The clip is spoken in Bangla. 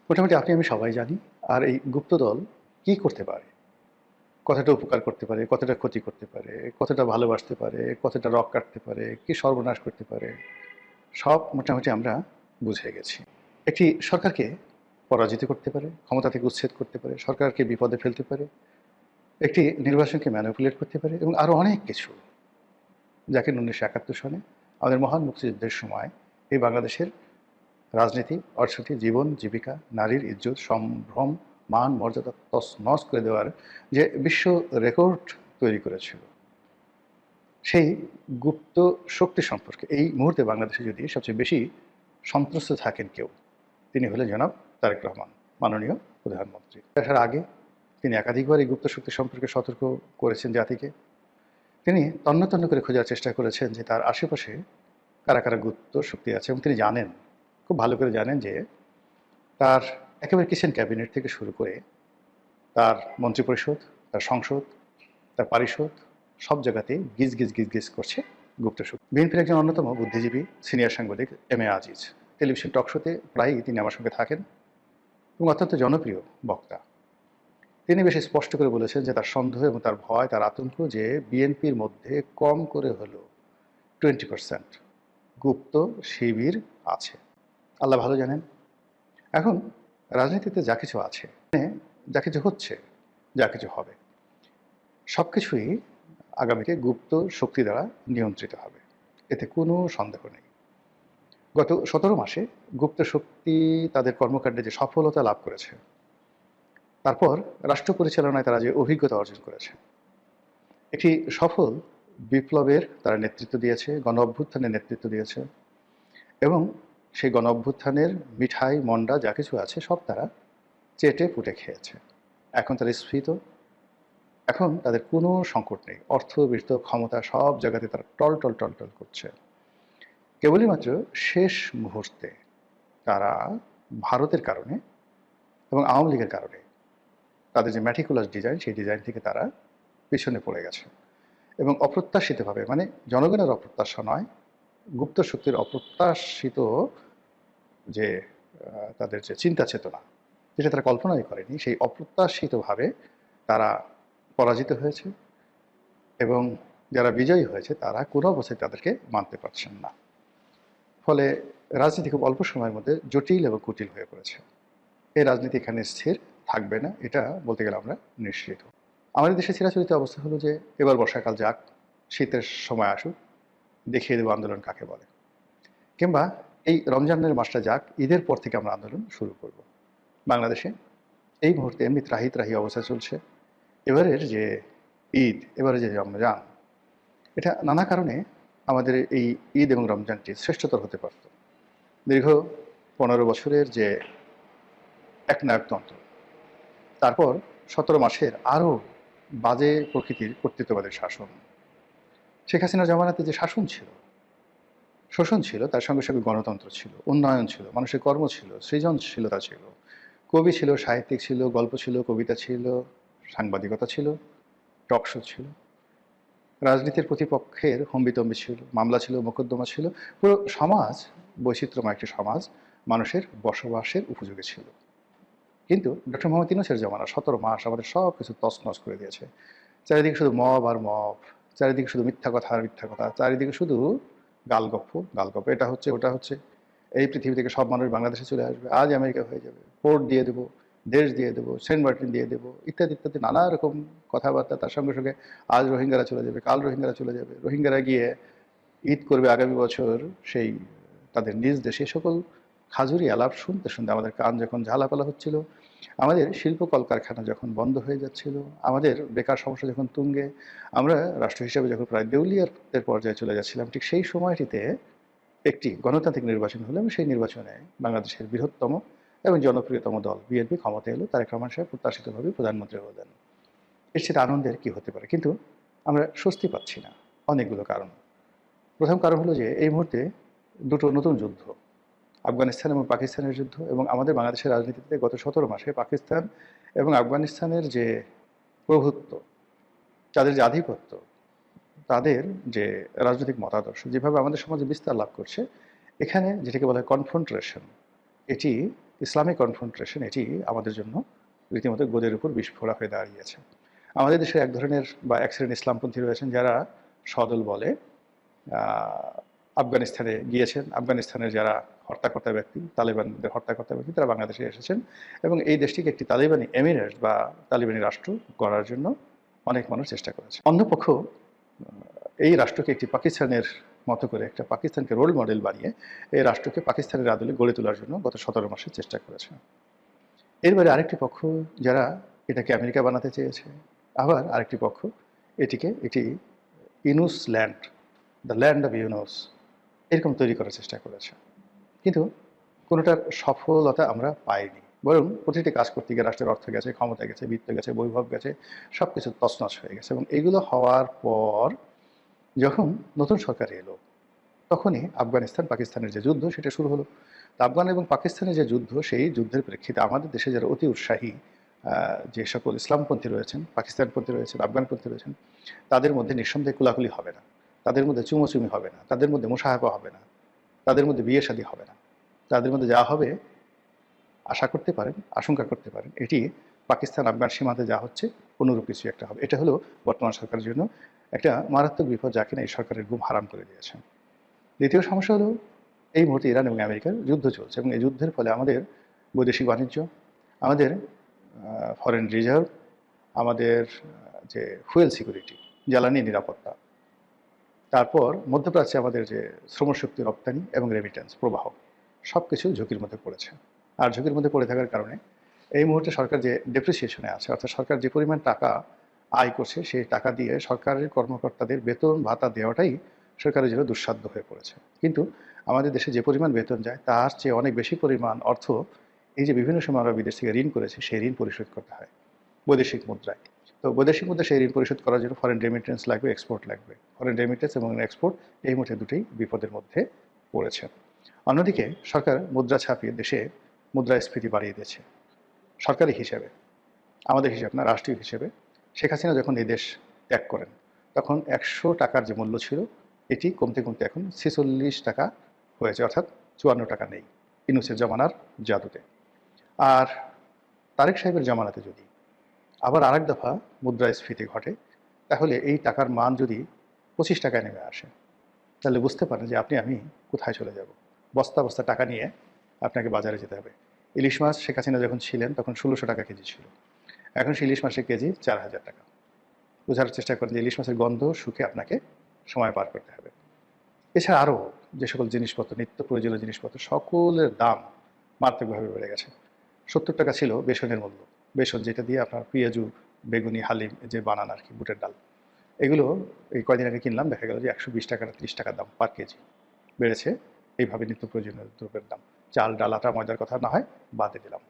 মোটামুটি আপনি আমি সবাই জানি। আর এই গুপ্তদল কি করতে পারে? কতটা উপকার করতে পারে, কতটা ক্ষতি করতে পারে, কতটা ভালোবাসতে পারে, কতটা রগ কাটতে পারে, কি সর্বনাশ করতে পারে, সব মোটামুটি আমরা বুঝে গেছি। একটি সরকারকে পরাজিত করতে পারে, ক্ষমতা থেকে উচ্ছেদ করতে পারে, সরকারকে বিপদে ফেলতে পারে, একটি নির্বাচনকে ম্যানিপুলেট করতে পারে এবং আরও অনেক কিছু, যাকে 1971 সনে আমাদের মহান মুক্তিযুদ্ধের সময় এই বাংলাদেশের রাজনীতি, অর্থনীতি, জীবন, জীবিকা, নারীর ইজ্জত, সম্ভ্রম, মান, মর্যাদা তছনছ করে দেওয়ার যে বিশ্ব রেকর্ড তৈরি করেছিল, সেই গুপ্ত শক্তি সম্পর্কে এই মুহূর্তে বাংলাদেশে যদি সবচেয়ে বেশি সন্ত্রস্ত থাকেন কেউ, তিনি হলেন জনাব তারেক রহমান, মাননীয় প্রধানমন্ত্রী। আসার আগে তিনি একাধিকবার এই গুপ্ত শক্তি সম্পর্কে সতর্ক করেছেন জাতিকে। তিনি তন্ন তন্ন করে খোঁজার চেষ্টা করেছেন যে তার আশেপাশে কারা কারা গুপ্ত শক্তি আছে, এবং তিনি জানেন, খুব ভালো করে জানেন যে তার একেবারে কিচেন ক্যাবিনেট থেকে শুরু করে তার মন্ত্রিপরিষদ, তার সংসদ, তার পারিষদ, সব জায়গাতেই গিজ গিজ গিজ গিজ করছে গুপ্ত শক্তি। বিএনপির একজন অন্যতম বুদ্ধিজীবী সিনিয়র সাংবাদিক এম এ আজিজ টেলিভিশন টক শোতে প্রায়ই তিনি আমার সঙ্গে থাকেন এবং অত্যন্ত জনপ্রিয় বক্তা। তিনি বেশ স্পষ্ট করে বলেছেন যে তার সন্দেহ এবং তার ভয়, তার আতঙ্ক যে বিএনপির মধ্যে কম করে হলেও 20% গুপ্ত শিবির আছে। আল্লাহ ভালো জানেন। এখন রাজনীতিতে যা কিছু আছে, যা কিছু হচ্ছে, যা কিছু হবে, সব কিছুই আগামীতে গুপ্ত শক্তি দ্বারা নিয়ন্ত্রিত হবে, এতে কোনো সন্দেহ নেই। গত 17 মাসে গুপ্ত শক্তি তাদের কর্মকাণ্ডে যে সফলতা লাভ করেছে, তারপর রাষ্ট্র পরিচালনায় তারা যে অভিজ্ঞতা অর্জন করেছে, একটি সফল বিপ্লবের তারা নেতৃত্ব দিয়েছে, গণ অভ্যুত্থানের নেতৃত্ব দিয়েছে, এবং সেই গণ অভ্যুত্থানের মিঠাই মন্ডা যা কিছু আছে সব তারা চেটে পুটে খেয়েছে। এখন তারা স্ফীত, এখন তাদের কোনো সংকট নেই। অর্থ, বিত্ত, ক্ষমতা সব জায়গাতে তারা টল টল টল টল করছে। কেবলই মাত্র শেষ মুহূর্তে তারা ভারতের কারণে এবং আওয়ামী লীগের কারণে তাদের যে ম্যাটিকুলাস ডিজাইন, সেই ডিজাইন থেকে তারা পিছনে পড়ে গেছে এবং অপ্রত্যাশিতভাবে, মানে জনগণের অপ্রত্যাশা নয়, গুপ্ত শক্তির অপ্রত্যাশিত যে তাদের যে চিন্তা চেতনা, যেটা তারা কল্পনাই করেনি, সেই অপ্রত্যাশিতভাবে তারা পরাজিত হয়েছে এবং যারা বিজয়ী হয়েছে তারা কোনো অবস্থায় তাদেরকে মানতে পারছেন না। ফলে রাজনীতি খুব অল্প সময়ের মধ্যে জটিল এবং কুটিল হয়ে পড়েছে। এই রাজনীতি এখানে স্থির থাকবে না, এটা বলতে গেলে আমরা নিশ্চিত। আমাদের দেশে চিরাচরিত অবস্থা হলো যে এবার বর্ষাকাল যাক, শীতের সময় আসুক, দেখিয়ে দেবো আন্দোলন কাকে বলে। কিংবা এই রমজানের মাসটা যাক, ঈদের পর থেকে আমরা আন্দোলন শুরু করব। বাংলাদেশে এই মুহূর্তে এমনি ত্রাহি ত্রাহি অবস্থা চলছে। এবারের যে ঈদ, এবারে যে রমজান, এটা নানা কারণে আমাদের এই ঈদ এবং রমজানটি শ্রেষ্ঠতর হতে পারত। দীর্ঘ 15 বছরের যে একনায়কতন্ত্র, তারপর 17 মাসের আরও বাজে প্রকৃতির কর্তৃত্ববাদের শাসন, শেখ হাসিনার জমানাতে যে শাসন ছিল, শোষণ ছিল, তার সঙ্গে সঙ্গে গণতন্ত্র ছিল, উন্নয়ন ছিল, মানুষের কর্ম ছিল, সৃজনশীলতা ছিল, কবি ছিল, সাহিত্যিক ছিল, গল্প ছিল, কবিতা ছিল, সাংবাদিকতা ছিল, টক শো ছিল, রাজনীতির প্রতিপক্ষের হম্বিতম্বি ছিল, মামলা ছিল, মোকদ্দমা ছিল, পুরো সমাজ বৈচিত্র্যময় একটি সমাজ মানুষের বসবাসের উপযোগী ছিল। কিন্তু ডক্টর মোহাম্মদ ইউনূসের জমানা 17 মাস আমাদের সব কিছু তছনছ করে দিয়েছে। চারিদিকে শুধু মব আর মব, চারিদিকে শুধু মিথ্যা কথা আর মিথ্যা কথা, চারিদিকে শুধু গালগপ্প গালগপ্প, এটা হচ্ছে ওটা হচ্ছে, এই পৃথিবী থেকে সব মানুষ বাংলাদেশে চলে আসবে, আজ আমেরিকা হয়ে যাবে, পোর্ট দিয়ে দেবো, দেশ দিয়ে দেবো, সেন্ট মার্টিন দিয়ে দেবো, ইত্যাদি ইত্যাদি নানা রকম কথাবার্তা। তার সঙ্গে সঙ্গে আজ রোহিঙ্গারা চলে যাবে, কাল রোহিঙ্গারা চলে যাবে, রোহিঙ্গারা গিয়ে ঈদ করবে আগামী বছর সেই তাদের নিজ দেশে, সকল খাজুরি আলাপ শুনতে শুনতে আমাদের কান যখন ঝালাপালা হচ্ছিল, আমাদের শিল্প কলকারখানা যখন বন্ধ হয়ে যাচ্ছিল, আমাদের বেকার সমস্যা যখন তুঙ্গে, আমরা রাষ্ট্র হিসেবে যখন প্রায় দেউলিয়াতের পর্যায়ে চলে যাচ্ছিলাম, ঠিক সেই সময়টিতে একটি গণতান্ত্রিক নির্বাচন হলো এবং সেই নির্বাচনে বাংলাদেশের বৃহত্তম এবং জনপ্রিয়তম দল বিএনপি ক্ষমতা এলো। তারেক রহমান সাহেব প্রত্যাশিতভাবে প্রধানমন্ত্রী হলেন। এর সেটা আনন্দের কী হতে পারে? কিন্তু আমরা স্বস্তি পাচ্ছি না, অনেকগুলো কারণ। প্রথম কারণ হলো যে এই মুহূর্তে দুটো নতুন যুদ্ধ, আফগানিস্তান এবং পাকিস্তানের যুদ্ধ, এবং আমাদের বাংলাদেশের রাজনীতিতে গত 17 মাসে পাকিস্তান এবং আফগানিস্তানের যে প্রভুত্ব, তাদের যে আধিপত্য, তাদের যে রাজনৈতিক মতাদর্শ যেভাবে আমাদের সমাজে বিস্তার লাভ করছে, এখানে যেটাকে বলা হয় কনফ্রন্টেশন, এটি ইসলামিক কনফ্রন্টেশন এটি আমাদের জন্য রীতিমতো গোদের উপর বিস্ফোরা হয়ে দাঁড়িয়েছে। আমাদের দেশে এক ধরনের বা এক শ্রেণীর ইসলামপন্থী রয়েছেন যারা সদল বলে আফগানিস্তানে গিয়েছেন। আফগানিস্তানের যারা হর্তাকর্তা ব্যক্তি, তালেবানদের হর্তাকর্তা ব্যক্তি, তারা বাংলাদেশে এসেছেন এবং এই দেশটিকে একটি তালেবানি এমিরেট বা তালেবানি রাষ্ট্র গড়ার জন্য অনেক মানুষ চেষ্টা করেছে। অন্যপক্ষ এই রাষ্ট্রকে একটি পাকিস্তানের মতো করে একটা পাকিস্তানকে রোল মডেল বানিয়ে এই রাষ্ট্রকে পাকিস্তানের আদলে গড়ে তোলার জন্য গত 17 মাসে চেষ্টা করেছে। এর বাইরে আরেকটি পক্ষ যারা এটাকে আমেরিকা বানাতে চেয়েছে, আবার আরেকটি পক্ষ এটিকে একটি Yunus land, the land of Yunus এরকম তৈরি করার চেষ্টা করেছে। কিন্তু কোনোটার সফলতা আমরা পাইনি, বরং প্রতিটি কাজ করতে গিয়ে রাষ্ট্রের অর্থ গেছে, ক্ষমতা গেছে, বিত্ত গেছে, বৈভব গেছে, সব কিছু তছনছ হয়ে গেছে। এবং এগুলো হওয়ার পর যখন নতুন সরকার এলো তখনই আফগানিস্তান পাকিস্তানের যে যুদ্ধ সেটা শুরু হলো। আফগান এবং পাকিস্তানের যে যুদ্ধ, সেই যুদ্ধের প্রেক্ষিতে আমাদের দেশে যারা অতি উৎসাহী যে সকল ইসলামপন্থী রয়েছেন, পাকিস্তানপন্থী রয়েছেন, আফগানপন্থী রয়েছেন, তাদের মধ্যে নিঃসন্দেহে কোলাকুলি হবে না, তাদের মধ্যে চুমোচুমি হবে না, তাদের মধ্যে মোশাহাবা হবে না, তাদের মধ্যে বিয়ে শাদী হবে না। তাদের মধ্যে যা হবে আশা করতে পারেন, আশঙ্কা করতে পারেন, এটি পাকিস্তান আফগান সীমান্তে যা হচ্ছে অনুরূপ কিছু একটা হবে। এটা হলো বর্তমান সরকারের জন্য একটা মারাত্মক বিপদ, যা কিনা এই সরকারের ঘুম হারাম করে দিয়েছে। দ্বিতীয় সমস্যা হলো এই মুহূর্তে ইরান এবং আমেরিকার যুদ্ধ চলছে এবং এই যুদ্ধের ফলে আমাদের বৈদেশিক বাণিজ্য, আমাদের ফরেন রিজার্ভ, আমাদের যে ফুয়েল সিকিউরিটি, জ্বালানি নিরাপত্তা, তারপর মধ্যপ্রাচ্যে আমাদের যে শ্রমশক্তি রপ্তানি এবং রেমিটেন্স প্রবাহ, সব কিছু ঝুঁকির মধ্যে পড়েছে। আর ঝুঁকির মধ্যে পড়ে থাকার কারণে এই মুহূর্তে সরকার যে ডেপ্রিসিয়েশনে আছে, অর্থাৎ সরকার যে পরিমাণ টাকা আয় করছে সেই টাকা দিয়ে সরকারের কর্মকর্তাদের বেতন ভাতা দেওয়াটাই সরকারের জন্য দুঃসাধ্য হয়ে পড়েছে। কিন্তু আমাদের দেশে যে পরিমাণ বেতন যায় তার চেয়ে অনেক বেশি পরিমাণ অর্থ এই যে বিভিন্ন সময় আমরা বিদেশ থেকে ঋণ করেছি সেই ঋণ পরিশোধ করতে হয় বৈদেশিক মুদ্রায়। তো বৈদেশিক মুদ্রা সেই ঋণ পরিশোধ করার জন্য ফরেন রেমিটেন্স লাগবে, এক্সপোর্ট লাগবে। ফরেন রেমিটেন্স এবং এক্সপোর্ট এই মুহূর্তে দুটোই বিপদের মধ্যে পড়েছে। অন্যদিকে সরকার মুদ্রা ছাপিয়ে দেশে মুদ্রাস্ফীতি বাড়িয়ে দিয়েছে। সরকারি হিসেবে, আমাদের হিসাব না, রাষ্ট্রীয় হিসেবে শেখ হাসিনা যখন এই দেশ ত্যাগ করেন তখন 100 টাকার যে মূল্য ছিল এটি কমতে কমতে এখন 46 টাকা হয়েছে, অর্থাৎ 54 টাকা নেই ইউনূসের জমানার জাদুতে। আর তারেক সাহেবের জমানাতে যদি আবার আরেক দফা মুদ্রাস্ফীতি ঘটে তাহলে এই টাকার মান যদি 25 টাকায় নেমে আসে তাহলে বুঝতে পারেন যে আমি কোথায় চলে যাব। বস্তা বস্তা টাকা নিয়ে আপনাকে বাজারে যেতে হবে। ইলিশ মাছ শেখ হাসিনা যখন ছিলেন তখন 1600 টাকা কেজি ছিল, এখন সেই ইলিশ মাছের কেজি 4000 টাকা। বোঝার চেষ্টা করেন যে ইলিশ মাছের গন্ধ শুকে আপনাকে সময় পার করতে হবে। এছাড়া আরও যে সকল জিনিসপত্র, নিত্য প্রয়োজনীয় জিনিসপত্র, সকলের দাম মারাত্মকভাবে বেড়ে গেছে। 70 টাকা ছিল বেসনের মূল্য, বেসন যেটা দিয়ে আপনার পেঁয়াজু, বেগুনি, হালিম যে বানান আর কি, বুটের ডাল, এগুলো এই কয়দিন আগে কিনলাম, দেখা গেল যে 120 টাকা না 30 টাকার দাম পার কেজি বেড়েছে। এইভাবে নিত্য প্রয়োজনীয় দ্রব্যের দাম, চাল, ডাল, আটা, ময়দার কথা না হয় বাদে দিলাম।